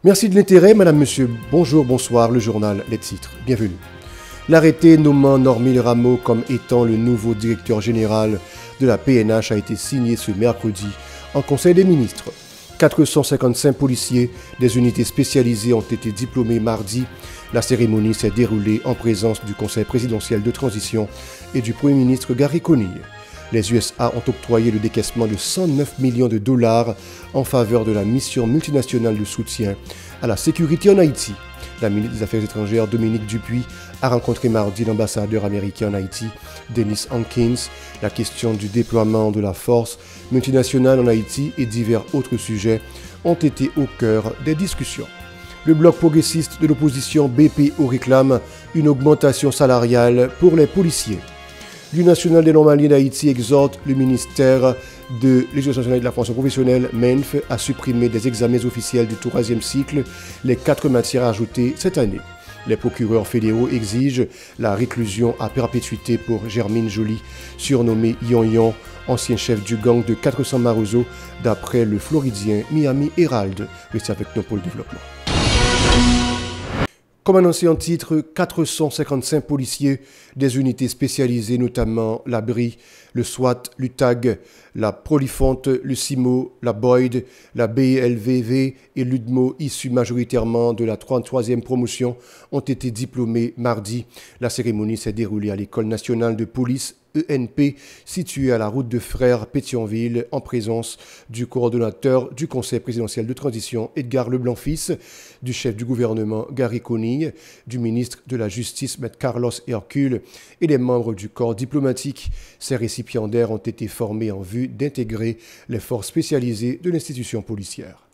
Merci de l'intérêt, madame, monsieur. Bonjour, bonsoir, le journal, les titres. Bienvenue. L'arrêté nommant Normil Rameau comme étant le nouveau directeur général de la PNH a été signé ce mercredi en Conseil des ministres. 455 policiers des unités spécialisées ont été diplômés mardi. La cérémonie s'est déroulée en présence du Conseil présidentiel de transition et du Premier ministre Gary Conille. Les USA ont octroyé le décaissement de 109 millions de dollars en faveur de la mission multinationale de soutien à la sécurité en Haïti. La ministre des Affaires étrangères, Dominique Dupuis, a rencontré mardi l'ambassadeur américain en Haïti, Dennis Hankins. La question du déploiement de la force multinationale en Haïti et divers autres sujets ont été au cœur des discussions. Le bloc progressiste de l'opposition BPO réclame une augmentation salariale pour les policiers. L'Union nationale des normaliers d'Haïti exhorte le ministère de l'Éducation nationale et de la formation professionnelle, MENF, à supprimer des examens officiels du 3e cycle les 4 matières ajoutées cette année. Les procureurs fédéraux exigent la réclusion à perpétuité pour Germaine Joly, surnommée Yon, ancien chef du gang de 400 Marozo, d'après le Floridien Miami Herald. Restez avec nous pour le développement. Comme annoncé en titre, 455 policiers des unités spécialisées, notamment la BRI, le SWAT, l'UTAG, la Prolifonte, le CIMO, la Boyd, la BLVV et l'UDMO, issus majoritairement de la 33e promotion, ont été diplômés mardi. La cérémonie s'est déroulée à l'École nationale de police ENP, située à la route de Frères Pétionville, en présence du coordonnateur du Conseil présidentiel de transition, Edgar Leblanc-Fils, du chef du gouvernement, Gary Conille, du ministre de la Justice, M. Carlos Hercule, et des membres du corps diplomatique. Ces récipiendaires ont été formés en vue d'intégrer les forces spécialisées de l'institution policière.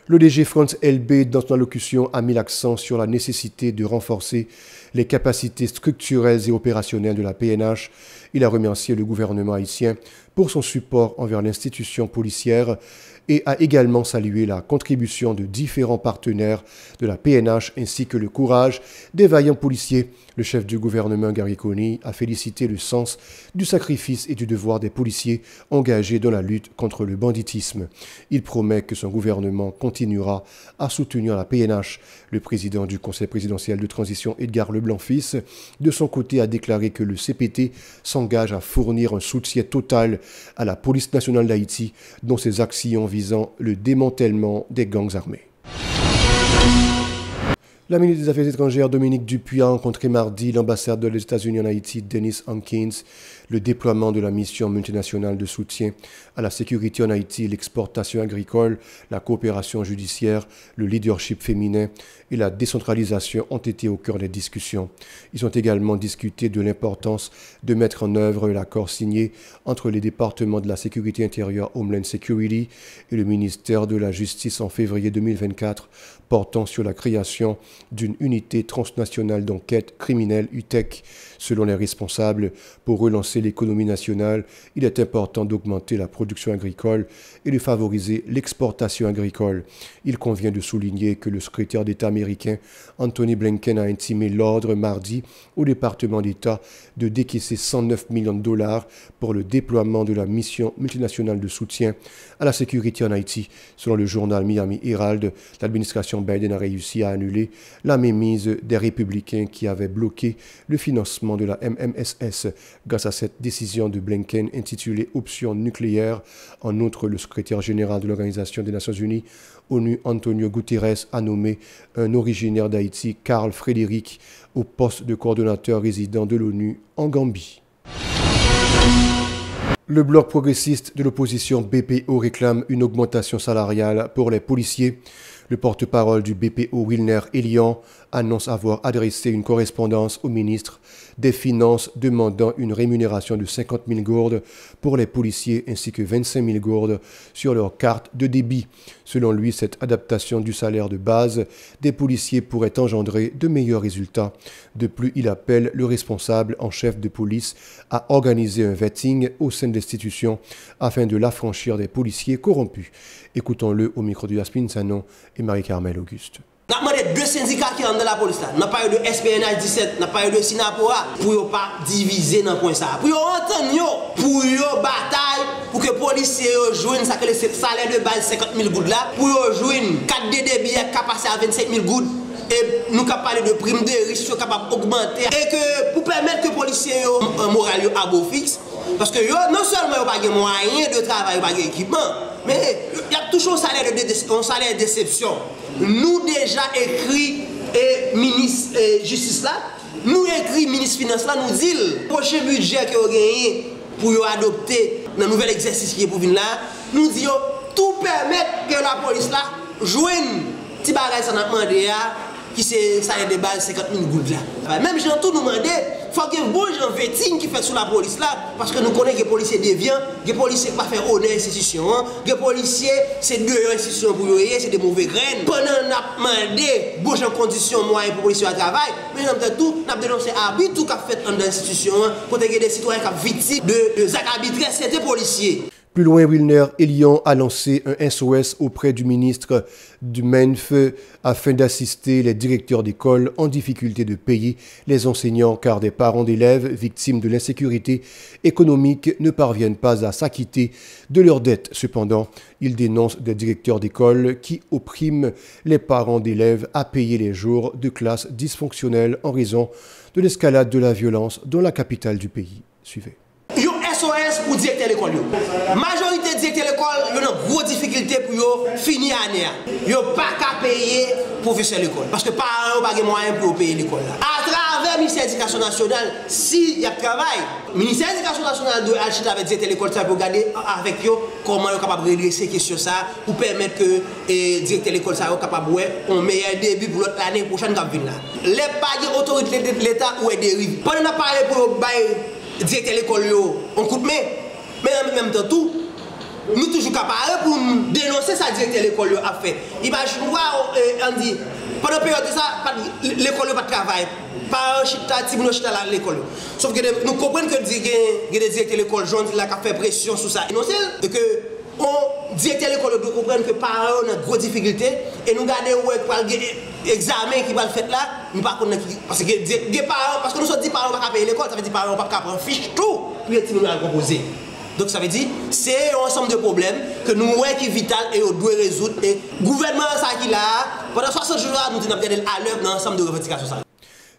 Le DG France LB, dans son allocution, a mis l'accent sur la nécessité de renforcer les capacités structurelles et opérationnelles de la PNH. Il a remercié le gouvernement haïtien pour son support envers l'institution policière et a également salué la contribution de différents partenaires de la PNH ainsi que le courage des vaillants policiers. Le chef du gouvernement, Gary Conille, a félicité le sens du sacrifice et du devoir des policiers engagés dans la lutte contre le banditisme. Il promet que son gouvernement continuera à soutenir la PNH. Le président du Conseil présidentiel de transition, Edgar Leblanc-Fils, de son côté, a déclaré que le CPT s'engage à fournir un soutien total à la police nationale d'Haïti dans ses actions visant le démantèlement des gangs armés. La ministre des Affaires étrangères, Dominique Dupuis, a rencontré mardi l'ambassadeur des États-Unis en Haïti, Dennis Hankins. Le déploiement de la mission multinationale de soutien à la sécurité en Haïti, l'exportation agricole, la coopération judiciaire, le leadership féminin et la décentralisation ont été au cœur des discussions. Ils ont également discuté de l'importance de mettre en œuvre l'accord signé entre les départements de la sécurité intérieure, Homeland Security, et le ministère de la Justice en février 2024, portant sur la création d'une unité transnationale d'enquête criminelle UTEC. Selon les responsables, pour relancer l'économie nationale, il est important d'augmenter la production agricole et de favoriser l'exportation agricole. Il convient de souligner que le secrétaire d'État américain Anthony Blinken a intimé l'ordre mardi au département d'État de décaisser 109 millions de dollars pour le déploiement de la mission multinationale de soutien à la sécurité en Haïti. Selon le journal Miami Herald, l'administration Biden a réussi à annuler la mainmise des républicains qui avaient bloqué le financement de la MMSS grâce à cette décision de Blinken intitulée « Option nucléaire ». En outre, le secrétaire général de l'Organisation des Nations Unies, ONU, Antonio Guterres, a nommé un originaire d'Haïti, Carl Frédéric, au poste de coordonnateur résident de l'ONU en Gambie. Le bloc progressiste de l'opposition BPO réclame une augmentation salariale pour les policiers. Le porte-parole du BPO, Wilner Elian, annonce avoir adressé une correspondance au ministre des Finances demandant une rémunération de 50 000 gourdes pour les policiers ainsi que 25 000 gourdes sur leur carte de débit. Selon lui, cette adaptation du salaire de base des policiers pourrait engendrer de meilleurs résultats. De plus, il appelle le responsable en chef de police à organiser un vetting au sein de l'institution afin de l'affranchir des policiers corrompus. Écoutons-le au micro de Yasmine Sanon et Marie-Carmel Auguste. Nous avons demandé 2 syndicats qui sont dans la police. Nous avons parlé de SPNH 17, nous avons parlé de SINAPOA pour ne pas diviser dans le point ça. Pour entendre, pour bataille, pour que les policiers joignent ça que le salaire de base 50 000 gouttes là, pour joindre 4 DD billets capacité à 25 000 gouttes. Et nous avons parlé de primes de risque capables d'augmenter. Et que pour permettre que les policiers aient un moral à beau fixe, parce que non seulement ils n'ont pas de moyens de travail, ils n'ont pas d'équipement, mais il y a toujours un salaire de déception. Nous déjà écrit ministre justice là, nous écrit ministre finance là, nous dit le prochain budget que vous gagnez pour adopter dans le nouvel exercice qui est pour venir là, nous disons tout permettre que la police là joigne petit bagage ça n'a demandé qui c'est salaire de base 50 000 gouttes là. Même j'ai tout nous demandé, il faut que bon gens vetting qui fait sous la police là, parce que nous connaissons que les policiers déviants, les policiers pas faire honneur à l'institution, les policiers c'est deux institutions pour eux, c'est des mauvais graines. Pendant nous avons demandé bon gens conditions moyens pour les policiers à travail, mais en même temps, nous avons dénoncé l'arbitre tout qu'a fait dans l'institution, pour que des citoyens qui sont victimes de actes arbitraires, c'est des policiers. Plus loin, Wilner Elion a lancé un SOS auprès du ministre du MENF afin d'assister les directeurs d'école en difficulté de payer les enseignants car des parents d'élèves victimes de l'insécurité économique ne parviennent pas à s'acquitter de leurs dettes. Cependant, il dénonce des directeurs d'école qui oppriment les parents d'élèves à payer les jours de classe dysfonctionnels en raison de l'escalade de la violence dans la capitale du pays. Suivez. SOS pour directeur l'école. La majorité de directeurs l'école, ils ont une grosse difficulté pour finir l'année. Ils n'ont pas qu'à payer professeur l'école. Parce que les parents n'ont pas de moyens pour payer l'école. À travers le ministère de l'Éducation nationale, s'il y a travail, le ministère de l'Éducation nationale doit acheter avec directeur l'école pour regarder avec eux comment ils sont capables de redresser ces questions pour permettre que les directeurs l'école soient capables de un meilleur début pour l'année prochaine. Les pas autorités de l'État ou des dérives. Pendant qu'on a parlé pour directeur l'école, on coûte mais en même temps tout, nous toujours capables pour dénoncer ça directeur l'école a fait. Imagine-moi, on dit, pendant la période de ça, l'école n'a pas de travail. Pas un chita, si nous chita à l'école. Sauf que nous comprenons que les directeurs l'école jeunes qui fait pression sur ça. Et que on directeur l'école doit comprendre que les parents ont une grosse difficulté et nous gardons l'examen qui va le faire là, nous pas parce que des parents, parce que nous sommes dit parents pas payer l'école, ça veut dire parents pas prendre fiche tout pour les nous proposer. Donc ça veut dire c'est un ensemble de problèmes que nous voyons qui est vital et on doit résoudre. Et le gouvernement ça qui là pendant 60 jours nous devons aller à l'œuvre dans l'ensemble de revendications.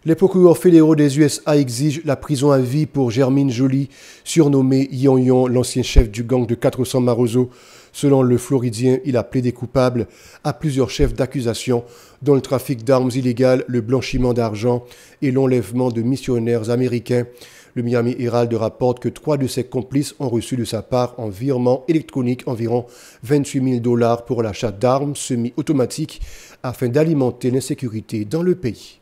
Les procureurs fédéraux des USA exigent la prison à vie pour Germaine Joly, surnommé Yon Yon, l'ancien chef du gang de 400 Marozo. Selon le Floridien, il a plaidé coupable à plusieurs chefs d'accusation, dont le trafic d'armes illégales, le blanchiment d'argent et l'enlèvement de missionnaires américains. Le Miami Herald rapporte que 3 de ses complices ont reçu de sa part en virement électronique environ 28 000 $ pour l'achat d'armes semi-automatiques afin d'alimenter l'insécurité dans le pays.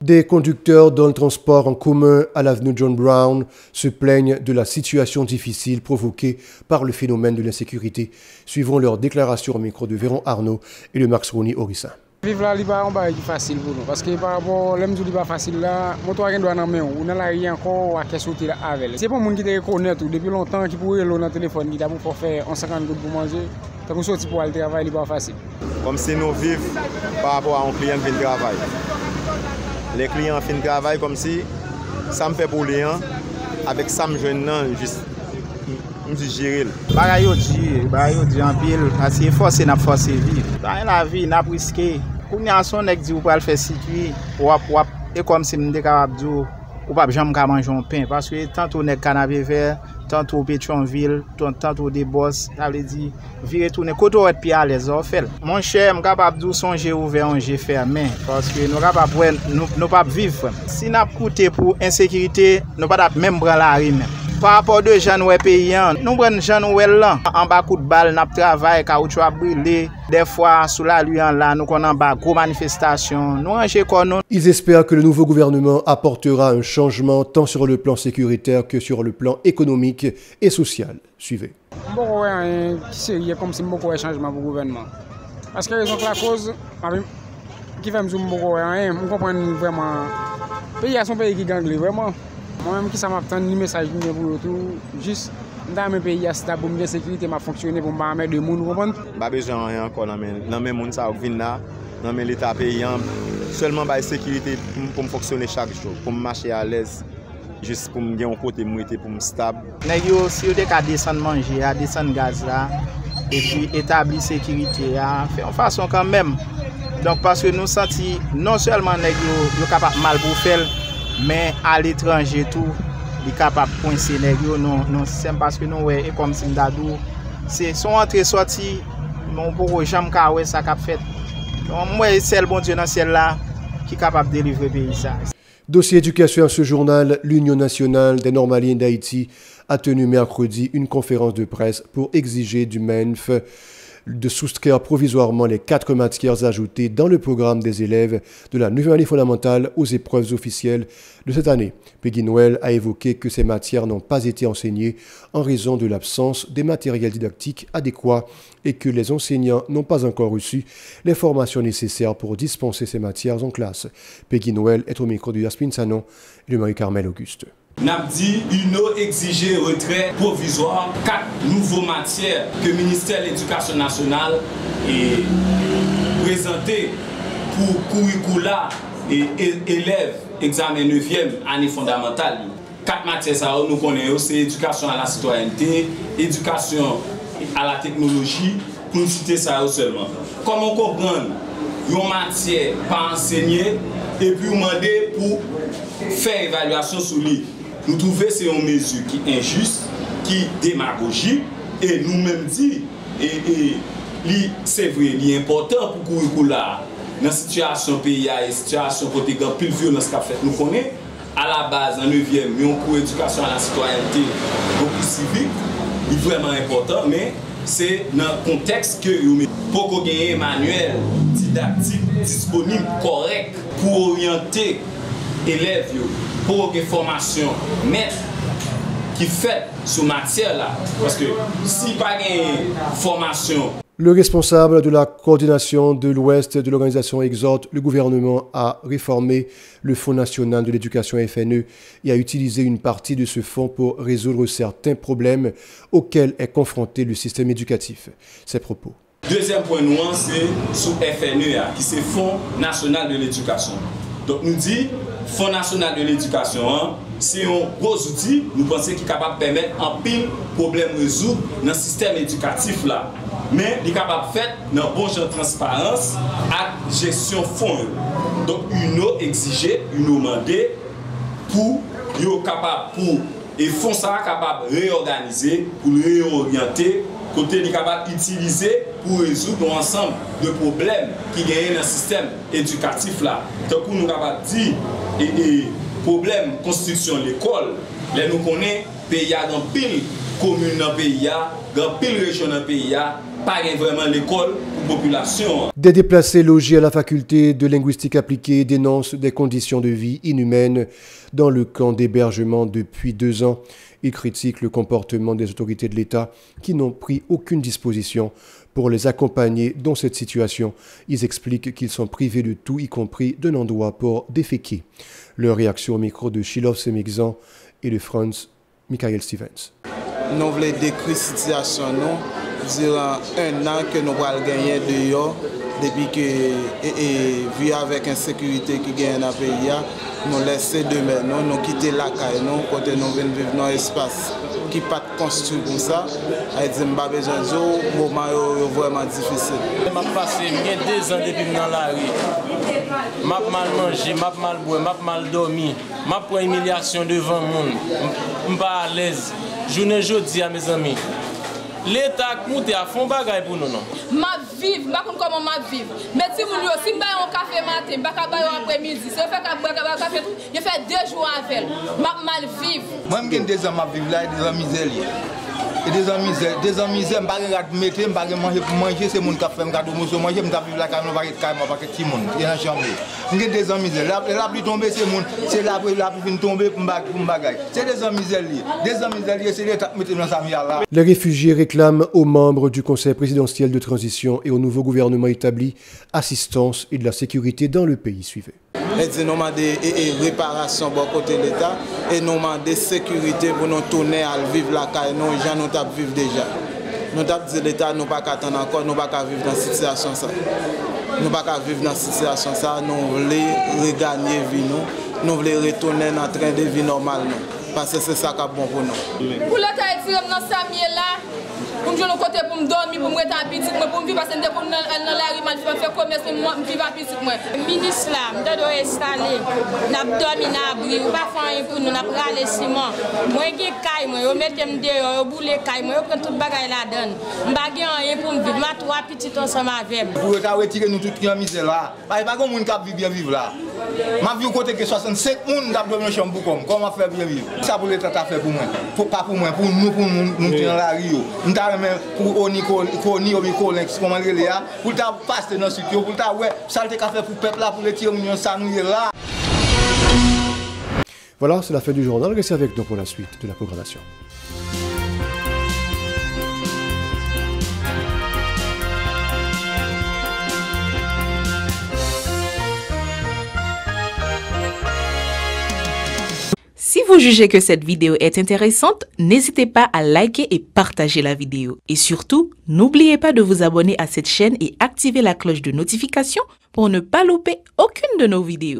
Des conducteurs dans le transport en commun à l'avenue John Brown se plaignent de la situation difficile provoquée par le phénomène de l'insécurité. Suivons leur déclaration au micro de Véron Arnaud et de Max Roni Orissa. Vivre là, c'est pas facile pour nous. Parce que par rapport à l'homme pas facile là, moto qui doit en main, on a la rien encore à qu'est sauter avec. C'est pas monde qui te connaît depuis longtemps qui pourrait le dans téléphone qui pour faire 50 gouttes pour manger. Tant qu'on sorti pour aller travailler, c'est pas facile. Comme si nous vivons par rapport à un client qui vient travailler. Les clients finissent travail comme si ça me fait pour les gens avec ça me jeune juste gérer. Bagayo dit en pile parce que forcer n'a forcer vivre. Dans la vie n'a risqué. Quand y a son nèg dit ou pas le faire situer ou et comme si m'était capable dire ou pas jamais manger un pain parce que tantôt nèg canapé vert, tantôt Pétionville, tantôt des boss, ça veut dire virer tourner côté être pied à l'aise en fait. Mon cher, me capable de songer ouvert en j'ai fermé parce que nous capable nous pas vivre. Si n'a coûté pour insécurité, nous pas même prendre la rime. Par rapport de gens ouais payants, nous prenons gens là en bas coup de balle, n'a travail caoutchouc a brûlé. Des fois sous la lumière là, nous connaissons bas gros manifestation. Nous ranger comme Ils espèrent que le nouveau gouvernement apportera un changement tant sur le plan sécuritaire que sur le plan économique et social. Suivez. Bon ouais, sérieux comme si beaucoup de changement pour le gouvernement. Parce que raison que la cause qui fait me beaucoup rien, on comprend vraiment pays à son pays qui gagne vraiment. Moi-même qui ça m'attend ni message ni pour tout juste dans mes pays stable pour me sécurité m'a fonctionner pour me mettre de monde comprendre. Pas besoin rien encore dans mes monde ça vinn là, dans l'état paysan seulement ba sécurité pour me fonctionner chaque jour, pour me marcher à l'aise. Juste pour me gagner un côté pour me stable. Nèg yo si yo qu'à descendre manger, à descendre gaz là et puis établir sécurité fait en façon quand même. Donc parce que nous senti non seulement nèg yo capable mal pour faire mais à l'étranger tout il capable coincer nèg yo non c'est parce que nous ouais et comme si m'dadou c'est son entrée sortie mon pour jamais ka ouais ça qu'a fait. Donc moi c'est le bon Dieu dans ciel là qui capable délivrer pays ça. Dossier éducation à ce journal, l'Union nationale des normaliens d'Haïti a tenu mercredi une conférence de presse pour exiger du MENF de soustraire provisoirement les 4 matières ajoutées dans le programme des élèves de la 9e année fondamentale aux épreuves officielles de cette année. Peggy Noël a évoqué que ces matières n'ont pas été enseignées en raison de l'absence des matériels didactiques adéquats et que les enseignants n'ont pas encore reçu les formations nécessaires pour dispenser ces matières en classe. Peggy Noël est au micro de Yasmine Sanon et de Marie-Carmel Auguste. Napdi, UNO exigé retrait provisoire 4 nouveaux matières que le ministère de l'Éducation nationale est présenté pour curricula et élèves examen 9e année fondamentale. 4 matières, ça, nous connaissons, c'est éducation à la citoyenneté, éducation à la technologie, pour nous citer ça seulement. Comment comprendre une matière pas enseignée et puis demander pour faire évaluation sur lui? Nous trouvons que c'est une mesure qui est injuste, qui est démagogique, et nous-mêmes dit, c'est vrai, il est important pour curricula dans la situation pays et la situation côté grand pile violence qu'a fait. Nous connaissons à la base en 9e, il y a un cours d'éducation à la citoyenneté, donc civique, il est vraiment important, mais c'est dans le contexte que pour qu'on ait un manuel didactique disponible, correct, pour orienter élèves, pour une formation maître qui fait sur matière là. Parce que si pas une formation. Le responsable de la coordination de l'Ouest de l'organisation exhorte le gouvernement à réformer le Fonds national de l'éducation FNE et à utiliser une partie de ce fonds pour résoudre certains problèmes auxquels est confronté le système éducatif. Ses propos. Deuxième point noir, c'est sur FNE, qui c'est Fonds national de l'éducation. Donc nous dit, Fonds national de l'éducation, c'est un gros outil, nous pensons qu'il est capable de permettre un pile problème résoudre dans le système éducatif là. Mais il est capable de faire dans bon genre de transparence et gestion fonds. Donc UNO exigé, UNO demandé pour être capable pour et fonds ça capable de réorganiser, pour réorienter, côté il est capable d'utiliser pour résoudre un ensemble de problèmes qui gagnent dans le système éducatif là. Donc nous sommes capables de dire et problème construction de l'école, là nous connaissons pays dans pile commune dans pays, dans pile région dans pays, pas vraiment l'école pour la population. Des déplacés logés à la faculté de linguistique appliquée dénoncent des conditions de vie inhumaines dans le camp d'hébergement depuis 2 ans. Ils critiquent le comportement des autorités de l'État qui n'ont pris aucune disposition pour les accompagner dans cette situation. Ils expliquent qu'ils sont privés de tout, y compris d'un endroit pour déféquer. Leur réaction au micro de Shilov Semexan et de Franz Michael Stevens. Nous voulons décrire la situation durant 1 an que nous allons gagner dehors depuis que, vu avec l'insécurité qui gagne dans le pays, nous laissons demain, nous quitter la caille, nous côté nous venons vivre dans un espace qui n'est pas construit pour ça. Et nous avons besoin de moment vraiment difficile. Je suis passé 2 ans depuis dans la rue. Je mal mangé, je mal boire, je mal dormi, je prends humiliation devant le monde. Je suis pas à l'aise. Je ne dis à mes amis. L'État compte à fond bagaille pour nous non. Ma vivre, je ne sais pas comment ma vivre. Mais si vous si je un café matin, je ne sais pas après-midi, si je fais un café tout, je fais 2 jours avec. Je mal vivre. Moi je suis 2 ans à vivre là, 2 ans misère. Et 2 ans misère, je ne peux pas mettre, je ne peux pas manger pour manger, c'est mon qui fait manger, je ne peux pas vivre là, je ne peux pas vivre petit monde, il y a une chambre. Je suis 2 ans misère, la pluie tombe, c'est la pluie tomber pour me bagaille. C'est 2 ans misère, 2 ans misère, c'est l'État qui met dans sa vie là. Les réfugiés réclament aux membres du Conseil présidentiel de transition et au nouveau gouvernement établi assistance et de la sécurité dans le pays. Suivez. Et nous demandons réparation pour côté l'État et nous demandons sécurité pour nous tourner à vivre la caille, nous gens nous tap vivre déjà. Nous tap dit l'État nous pas attendre encore, nous pas vivre dans cette situation ça. Nous pas vivre dans cette situation ça, nous voulons regagner vie nous voulons retourner dans train de vie normal nous parce que c'est ça qui est bon pour nous. Pour l'État tirer dans Samier là pour me jouer de côté, pour me dormir, pour me rester à petit, pour me vivre parce que je suis dans la rue, je fais commerce, je vivre à petit. Le ministre là, je dois installer, je dormi dans l'abri, je ne pas faire pour nous, je vais aller ciment. Moi, je suis caille, je mets mes dehors, je boule caille, je prends tout le bagage là-dedans. Je ne vais rien pour me vivre, je trois petits ensemble avec. Pour retirer nous toutes les misères là, il n'y a pas de monde qui vit bien vivre là. Je vis au côté que 65 personnes qui dorment dans la chambre pour comment faire bien vivre. Ça pour l'État a fait pour moi, pas pour moi, pour nous dans la rue. Pour Oni comment il est pour passer dans ce pour ouais ça le fait pour peuple là pour les tirer ça nous là. Voilà, c'est la fin du journal. Restez avec nous pour la suite de la programmation. Si vous jugez que cette vidéo est intéressante, n'hésitez pas à liker et partager la vidéo. Et surtout, n'oubliez pas de vous abonner à cette chaîne et activer la cloche de notification pour ne pas louper aucune de nos vidéos.